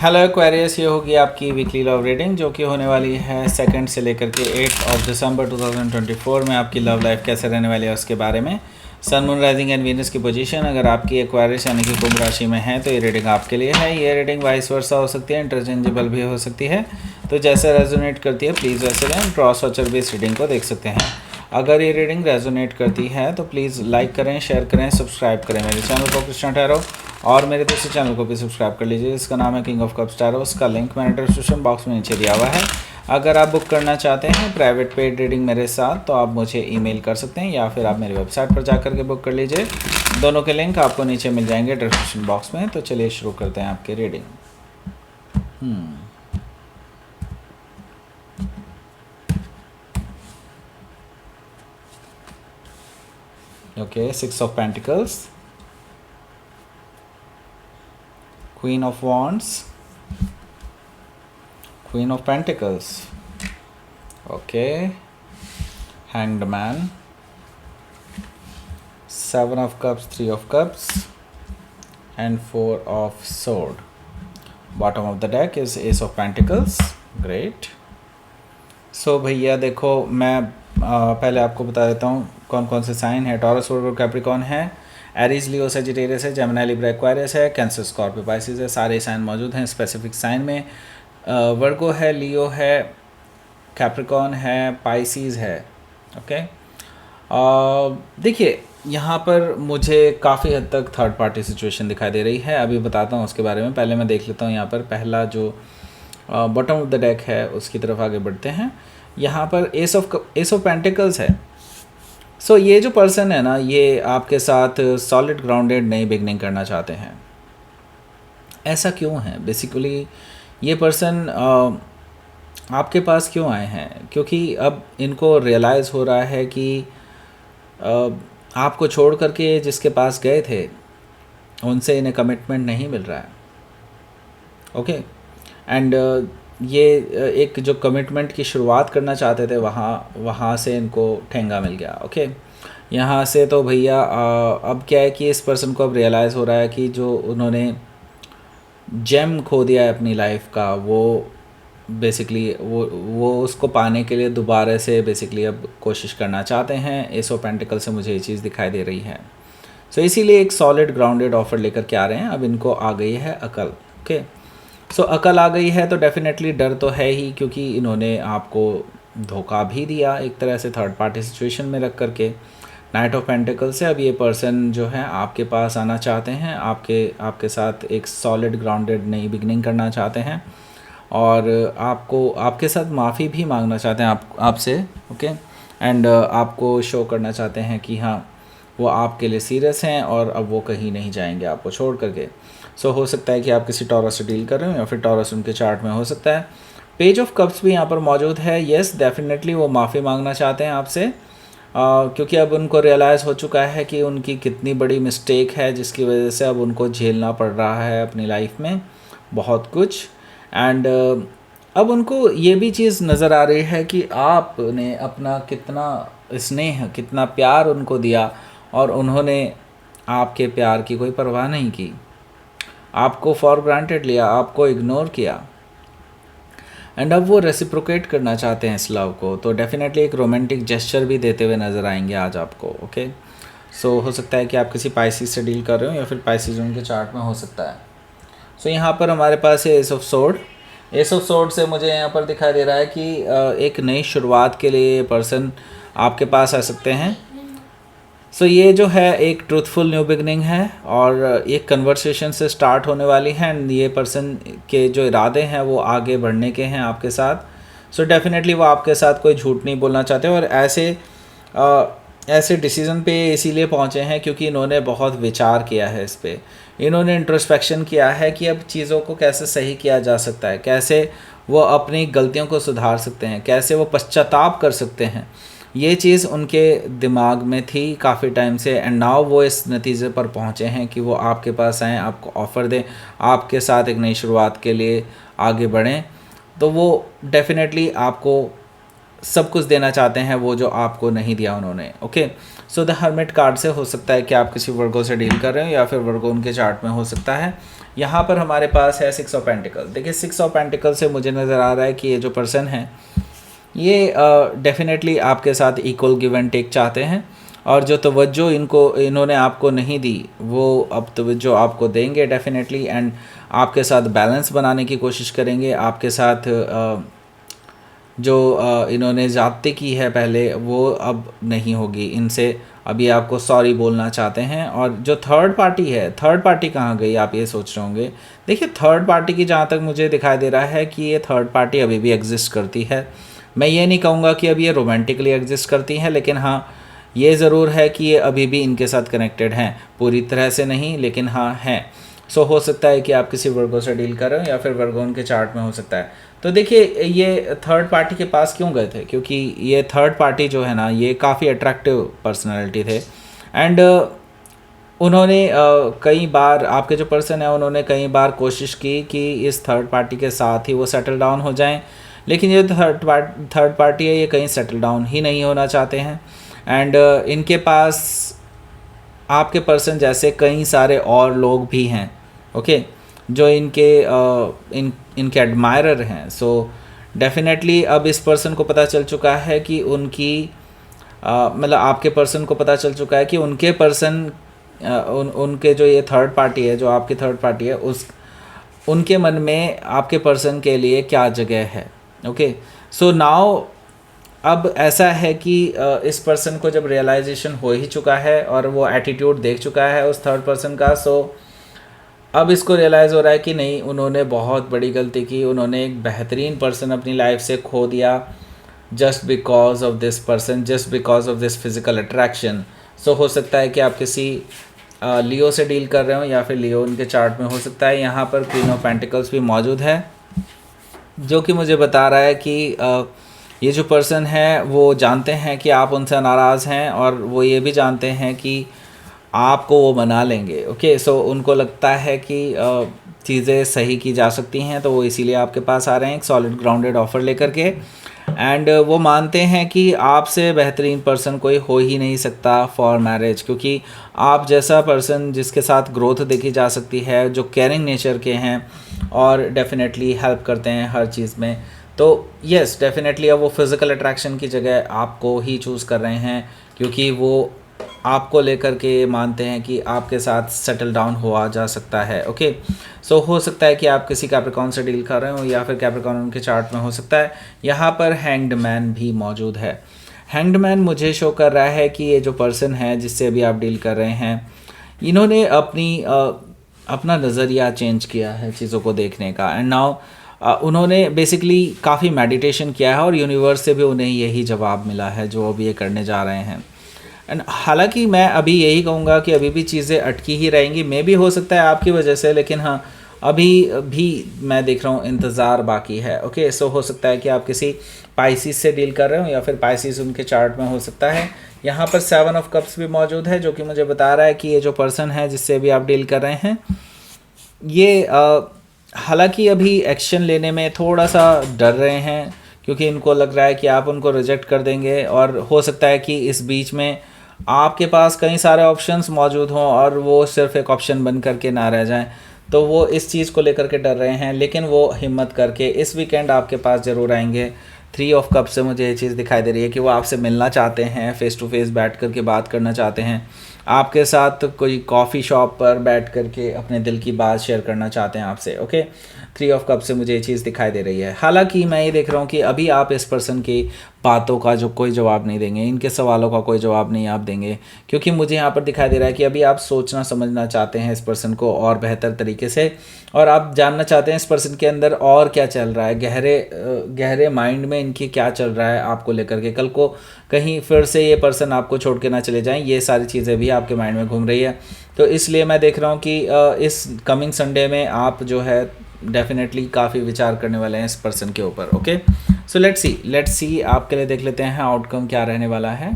Hello Aquarius, ये होगी आपकी वीकली लव रीडिंग जो कि होने वाली है 2 से लेकर के 8 दिसंबर 2024 में। आपकी लव लाइफ कैसे रहने वाली है उसके बारे में, sun moon rising and Venus की पोजीशन अगर आपकी एक्वेरियस यानी कि कुंभ राशि में है तो ये रीडिंग आपके लिए है। ये रीडिंग वाइस वर्सा हो सकती है, इंटरचेंजेबल भी हो सकती है, तो जैसे रेजोनेट करती है प्लीज़ वैसे लें। क्रॉस वॉचर भी इस रीडिंग को देख सकते हैं। अगर ये रीडिंग रेजोनेट करती है तो प्लीज़ लाइक करें, शेयर करें, सब्सक्राइब करें मेरे चैनल को कृष्णा टैरो, और मेरे दूसरे चैनल को भी सब्सक्राइब कर लीजिए जिसका नाम है किंग ऑफ कप्स टैरो। उसका लिंक मैंने डिस्क्रिप्शन बॉक्स में नीचे दिया हुआ है। अगर आप बुक करना चाहते हैं प्राइवेट पेड रीडिंग मेरे साथ तो आप मुझे ईमेल कर सकते हैं या फिर आप मेरी वेबसाइट पर जा कर के बुक कर लीजिए। दोनों के लिंक आपको नीचे मिल जाएंगे डिस्क्रिप्शन बॉक्स में। तो चलिए शुरू करते हैं आपकी reading. Okay, 6 of pentacles, Queen of Wands, Queen of Pentacles, okay, Hanged Man, 7 of Cups, 3 of Cups, and 4 of Sword. Bottom of the deck is Ace of Pentacles. Great. So भैया देखो, मैं पहले आपको बता देता हूँ कौन कौन से साइन है। टॉरस, वर्गो, कैप्रिकॉर्न है, एरीज, लियो, सजिटेरियस है, जेमिनी, लिब्रा, एक्वेरियस है, कैंसर, स्कॉर्पियो, पाइसिस है। सारे साइन मौजूद हैं स्पेसिफिक साइन में। वर्गो है, लियो है, कैप्रिकॉर्न है, पाइसिस है। ओके, देखिए यहाँ पर मुझे काफ़ी हद तक थर्ड पार्टी सिचुएशन दिखाई दे रही है। अभी बताता हूँ उसके बारे में। पहले मैं देख लेता हूँ यहाँ पर पहला जो बॉटम ऑफ द डेक है उसकी तरफ आगे बढ़ते हैं। यहाँ पर एस ऑफ पेंटिकल्स है। सो ये जो पर्सन है ना, ये आपके साथ सॉलिड ग्राउंडेड नई बिगनिंग करना चाहते हैं। ऐसा क्यों है? बेसिकली ये पर्सन आपके पास क्यों आए हैं? क्योंकि अब इनको रियलाइज़ हो रहा है कि आपको छोड़ करके जिसके पास गए थे उनसे इन्हें कमिटमेंट नहीं मिल रहा है। ओके, एंड ये एक जो कमिटमेंट की शुरुआत करना चाहते थे वहाँ से इनको ठेंगा मिल गया। ओके, यहाँ से तो भैया अब क्या है कि इस पर्सन को अब रियलाइज़ हो रहा है कि जो उन्होंने जेम खो दिया है अपनी लाइफ का, वो बेसिकली वो उसको पाने के लिए दोबारा से बेसिकली अब कोशिश करना चाहते हैं। एस ऑफ पेंटिकल से मुझे ये चीज़ दिखाई दे रही है। सो इसीलिए एक सॉलिड ग्राउंडेड ऑफर लेकर के आ रहे हैं। अब इनको आ गई है अकल। ओके, सो अकल आ गई है तो डेफिनेटली डर तो है ही, क्योंकि इन्होंने आपको धोखा भी दिया एक तरह से थर्ड पार्टी सिचुएशन में रख करके। नाइट ऑफ पेंटिकल से अब ये पर्सन जो है आपके पास आना चाहते हैं, आपके साथ एक सॉलिड ग्राउंडेड नई बिगनिंग करना चाहते हैं, और आपके साथ माफ़ी भी मांगना चाहते हैं आपसे। ओके, एंड आपको शो करना चाहते हैं कि हाँ वो आपके लिए सीरियस हैं और अब वो कहीं नहीं जाएंगे आपको छोड़ करके। सो हो सकता है कि आप किसी टॉरस से डील कर रहे हो या फिर टॉरस उनके चार्ट में हो सकता है। पेज ऑफ कप्स भी यहाँ पर मौजूद है। येस, डेफिनेटली वो माफ़ी मांगना चाहते हैं आपसे, क्योंकि अब उनको रियलाइज़ हो चुका है कि उनकी कितनी बड़ी मिस्टेक है जिसकी वजह से अब उनको झेलना पड़ रहा है अपनी लाइफ में बहुत कुछ। एंड अब उनको ये भी चीज़ नज़र आ रही है कि आपने अपना कितना स्नेह, कितना प्यार उनको दिया और उन्होंने आपके प्यार की कोई परवाह नहीं की, आपको फॉर ग्रांटेड लिया, आपको इग्नोर किया, एंड अब वो रेसिप्रोकेट करना चाहते हैं इस लव को। तो डेफिनेटली एक रोमांटिक जेस्चर भी देते हुए नज़र आएंगे आज आपको। ओके, सो हो सकता है कि आप किसी पाइसिस से डील कर रहे हो या फिर पाइसिस उनके चार्ट में हो सकता है। सो यहाँ पर हमारे पास है S of sword. S of sword से मुझे यहाँ पर दिखाई दे रहा है कि एक नई शुरुआत के लिए पर्सन आपके पास आ सकते हैं। सो ये जो है एक ट्रूथफुल न्यू बिगनिंग है और एक कन्वर्सेशन से स्टार्ट होने वाली है, एंड ये पर्सन के जो इरादे हैं वो आगे बढ़ने के हैं आपके साथ। सो डेफिनेटली वो आपके साथ कोई झूठ नहीं बोलना चाहते, और ऐसे डिसीज़न पे इसीलिए पहुँचे हैं क्योंकि इन्होंने बहुत विचार किया है इस पर। इन्होंने इंट्रोस्पेक्शन किया है कि अब चीज़ों को कैसे सही किया जा सकता है, कैसे वो अपनी गलतियों को सुधार सकते हैं, कैसे वो पश्चाताप कर सकते हैं। ये चीज़ उनके दिमाग में थी काफ़ी टाइम से, एंड नाउ वो इस नतीजे पर पहुँचे हैं कि वो आपके पास आएँ, आपको ऑफ़र दें, आपके साथ एक नई शुरुआत के लिए आगे बढ़ें। तो वो डेफिनेटली आपको सब कुछ देना चाहते हैं वो जो आपको नहीं दिया उन्होंने। Okay, so the hermit card से हो सकता है कि आप किसी वर्गो से डील कर रहे हो या फिर वर्गो उनके चार्ट में हो सकता है। यहाँ पर हमारे पास है 6 ऑफ पेंटिकल। देखिए 6 ऑफ पेंटिकल से मुझे नज़र आ रहा है कि ये जो पर्सन है ये डेफिनेटली आपके साथ इक्वल गिव एंड टेक चाहते हैं, और जो तवज्जो इन्होंने आपको नहीं दी वो अब तवज्जो आपको देंगे डेफिनेटली, एंड आपके साथ बैलेंस बनाने की कोशिश करेंगे। आपके साथ जो इन्होंने ज़्यादती की है पहले वो अब नहीं होगी इनसे, अभी आपको सॉरी बोलना चाहते हैं। और जो थर्ड पार्टी है, थर्ड पार्टी कहाँ गई आप ये सोच रहे होंगे। देखिए थर्ड पार्टी की जहाँ तक मुझे दिखाई दे रहा है कि ये थर्ड पार्टी अभी भी एग्जिस्ट करती है। मैं ये नहीं कहूँगा कि अब ये रोमांटिकली एग्जिस्ट करती हैं, लेकिन हाँ ये ज़रूर है कि ये अभी भी इनके साथ कनेक्टेड हैं, पूरी तरह से नहीं लेकिन हाँ हैं। सो हो सकता है कि आप किसी वर्गो से डील कर रहे हो या फिर वर्गो उनके चार्ट में हो सकता है। तो देखिए ये थर्ड पार्टी के पास क्यों गए थे, क्योंकि ये थर्ड पार्टी जो है ना ये काफ़ी अट्रैक्टिव पर्सनैलिटी थे, एंड उन्होंने कई बार, आपके जो पर्सन है उन्होंने कई बार कोशिश की कि इस थर्ड पार्टी के साथ ही वो सेटल डाउन हो जाएं, लेकिन ये थर्ड पार्टी है ये कहीं सेटल डाउन ही नहीं होना चाहते हैं। एंड इनके पास आपके पर्सन जैसे कई सारे और लोग भी हैं, ओके, जो इनके एडमायरर हैं। सो डेफिनेटली अब इस पर्सन को पता चल चुका है कि उनकी मतलब आपके पर्सन को पता चल चुका है कि उनके पर्सन उनके जो ये थर्ड पार्टी है, जो आपकी थर्ड पार्टी है, उनके मन में आपके पर्सन के लिए क्या जगह है। ओके, सो नाउ अब ऐसा है कि इस पर्सन को जब रियलाइजेशन हो ही चुका है और वो एटीट्यूड देख चुका है उस थर्ड पर्सन का, सो अब इसको रियलाइज़ हो रहा है कि नहीं, उन्होंने बहुत बड़ी गलती की, उन्होंने एक बेहतरीन पर्सन अपनी लाइफ से खो दिया just because of this person, just because of this physical attraction. So हो सकता है कि आप किसी लियो से डील कर रहे हो या फिर लियो उनके चार्ट में हो सकता है। यहाँ पर क्वीन ऑफ पेंटिकल्स भी मौजूद है, जो कि मुझे बता रहा है कि ये जो पर्सन है वो जानते हैं कि आप उनसे नाराज़ हैं, और वो ये भी जानते हैं कि आपको वो मना लेंगे। ओके, सो उनको लगता है कि चीज़ें सही की जा सकती हैं, तो वो इसीलिए आपके पास आ रहे हैं एक सॉलिड ग्राउंडेड ऑफ़र लेकर के। एंड वो मानते हैं कि आपसे बेहतरीन पर्सन कोई हो ही नहीं सकता फॉर मैरिज, क्योंकि आप जैसा पर्सन जिसके साथ ग्रोथ देखी जा सकती है, जो केयरिंग नेचर के हैं और डेफिनेटली हेल्प करते हैं हर चीज़ में। तो यस डेफिनेटली अब वो फिज़िकल अट्रैक्शन की जगह आपको ही चूज़ कर रहे हैं, क्योंकि वो आपको लेकर के मानते हैं कि आपके साथ सेटल डाउन हुआ जा सकता है। ओके, सो हो सकता है कि आप किसी कैप्रिकॉर्न से डील कर रहे हो या फिर कैप्रिकॉर्न उनके चार्ट में हो सकता है। यहाँ पर हैंग्ड मैन भी मौजूद है। हैंग्ड मैन मुझे शो कर रहा है कि ये जो पर्सन है जिससे अभी आप डील कर रहे हैं, इन्होंने अपना नज़रिया चेंज किया है चीज़ों को देखने का, एंड नाउ उन्होंने बेसिकली काफ़ी मेडिटेशन किया है और यूनिवर्स से भी उन्हें यही जवाब मिला है जो अभी ये करने जा रहे हैं। एंड हालांकि मैं अभी यही कहूँगा कि अभी भी चीज़ें अटकी ही रहेंगी, मे भी हो सकता है आपकी वजह से, लेकिन हाँ अभी भी मैं देख रहा हूँ इंतज़ार बाकी है। ओके, सो हो सकता है कि आप किसी पाइसिस से डील कर रहे हो या फिर पाइसिस उनके चार्ट में हो सकता है। यहाँ पर 7 ऑफ कप्स भी मौजूद है, जो कि मुझे बता रहा है कि ये जो पर्सन है जिससे भी आप डील कर रहे हैं, ये हालांकि अभी एक्शन लेने में थोड़ा सा डर रहे हैं, क्योंकि इनको लग रहा है कि आप उनको रिजेक्ट कर देंगे, और हो सकता है कि इस बीच में आपके पास कई सारे ऑप्शंस मौजूद हों और वो सिर्फ एक ऑप्शन बन करके ना रह जाएं, तो वो इस चीज़ को लेकर के डर रहे हैं। लेकिन वो हिम्मत करके इस वीकेंड आपके पास ज़रूर आएंगे। 3 ऑफ कप से मुझे ये चीज़ दिखाई दे रही है कि वो आपसे मिलना चाहते हैं, फ़ेस टू फेस बैठ करके बात करना चाहते हैं, आपके साथ कोई कॉफ़ी शॉप पर बैठ करके अपने दिल की बात शेयर करना चाहते हैं आपसे। ओके, 3 ऑफ कप से मुझे ये चीज़ दिखाई दे रही है। हालांकि मैं ये देख रहा हूँ कि अभी आप इस पर्सन की बातों का जो कोई जवाब नहीं देंगे, इनके सवालों का कोई जवाब नहीं आप देंगे, क्योंकि मुझे यहाँ पर दिखाई दे रहा है कि अभी आप सोचना समझना चाहते हैं इस पर्सन को और बेहतर तरीके से, और आप जानना चाहते हैं इस पर्सन के अंदर और क्या चल रहा है, गहरे माइंड में इनकी क्या चल रहा है आपको लेकर के। कल को कहीं फिर से ये पर्सन आपको छोड़ के ना चले जाएं, ये सारी चीज़ें भी आपके माइंड में घूम रही है। तो इसलिए मैं देख रहा हूँ कि इस कमिंग संडे में आप जो है डेफिनेटली काफ़ी विचार करने वाले हैं इस पर्सन के ऊपर। ओके, सो लेट्स सी आपके लिए देख लेते हैं आउटकम क्या रहने वाला है।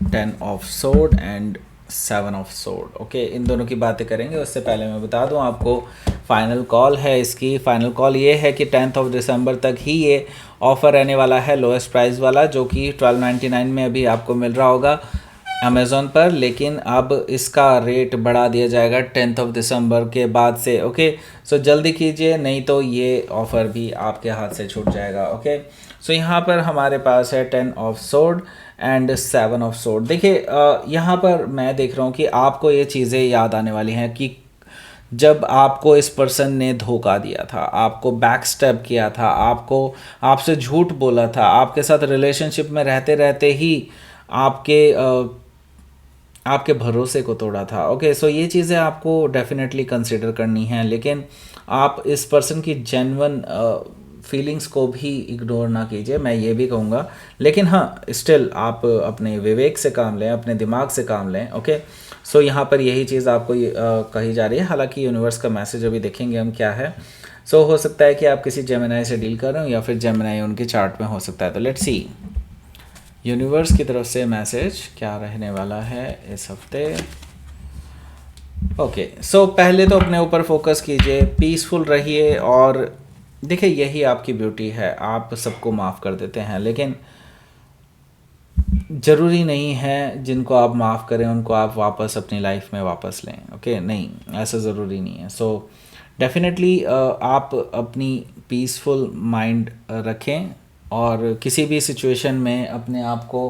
10 of sword and 7 of sword. Okay, इन दोनों की बातें करेंगे। उससे पहले मैं बता दूं आपको फाइनल कॉल है इसकी। फाइनल कॉल ये है कि 10 ऑफ दिसंबर तक ही ये ऑफ़र रहने वाला है लोएस्ट प्राइस वाला, जो कि 1299 में अभी आपको मिल रहा होगा। अमेज़ॉन पर, लेकिन अब इसका रेट बढ़ा दिया जाएगा 10th ऑफ दिसंबर के बाद से। ओके, सो जल्दी कीजिए, नहीं तो ये ऑफ़र भी आपके हाथ से छूट जाएगा। ओके, सो यहाँ पर हमारे पास है 10 of sword and 7 of sword. देखिए यहाँ पर मैं देख रहा हूँ कि आपको ये चीज़ें याद आने वाली हैं कि जब आपको इस पर्सन ने धोखा दिया था, आपको बैक स्टेप किया था, आपसे झूठ बोला था, आपके साथ रिलेशनशिप में रहते रहते ही आपके भरोसे को तोड़ा था। ओके, सो ये चीज़ें आपको डेफिनेटली कंसिडर करनी है, लेकिन आप इस पर्सन की जेन्युइन फीलिंग्स को भी इग्नोर ना कीजिए, मैं ये भी कहूँगा। लेकिन हाँ, स्टिल आप अपने विवेक से काम लें, अपने दिमाग से काम लें। ओके, सो यहाँ पर यही चीज़ आपको कही जा रही है। हालांकि यूनिवर्स का मैसेज अभी देखेंगे हम क्या है। सो हो सकता है कि आप किसी जेमिनाई से डील कर रहे हो या फिर जेमिनाई उनके चार्ट में हो सकता है। तो लेट्स सी यूनिवर्स की तरफ से मैसेज क्या रहने वाला है इस हफ्ते। ओके, सो पहले तो अपने ऊपर फोकस कीजिए, पीसफुल रहिए, और देखिए यही आपकी ब्यूटी है, आप सबको माफ़ कर देते हैं, लेकिन ज़रूरी नहीं है जिनको आप माफ़ करें उनको आप वापस अपनी लाइफ में वापस लें। ओके, नहीं, ऐसा ज़रूरी नहीं है। सो डेफिनेटली आप अपनी पीसफुल माइंड रखें और किसी भी सिचुएशन में अपने आप को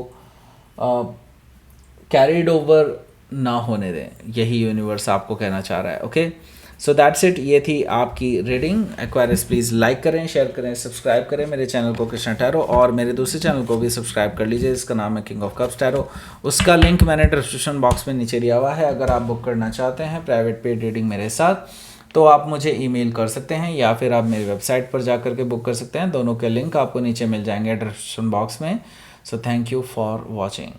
कैरिड ओवर ना होने दें, यही यूनिवर्स आपको कहना चाह रहा है। ओके, सो दैट्स इट, ये थी आपकी रीडिंग। एक्वायरियस प्लीज़ लाइक करें, शेयर करें, सब्सक्राइब करें मेरे चैनल को कृष्णा टैरो, और मेरे दूसरे चैनल को भी सब्सक्राइब कर लीजिए, इसका नाम है किंग ऑफ कप्स टैरो। उसका लिंक मैंने डिस्क्रिप्शन बॉक्स में नीचे दिया हुआ है। अगर आप बुक करना चाहते हैं प्राइवेट पेड रीडिंग मेरे साथ, तो आप मुझे ईमेल कर सकते हैं या फिर आप मेरी वेबसाइट पर जा कर के बुक कर सकते हैं। दोनों के लिंक आपको नीचे मिल जाएंगे डिस्क्रिप्शन बॉक्स में। So thank you for watching.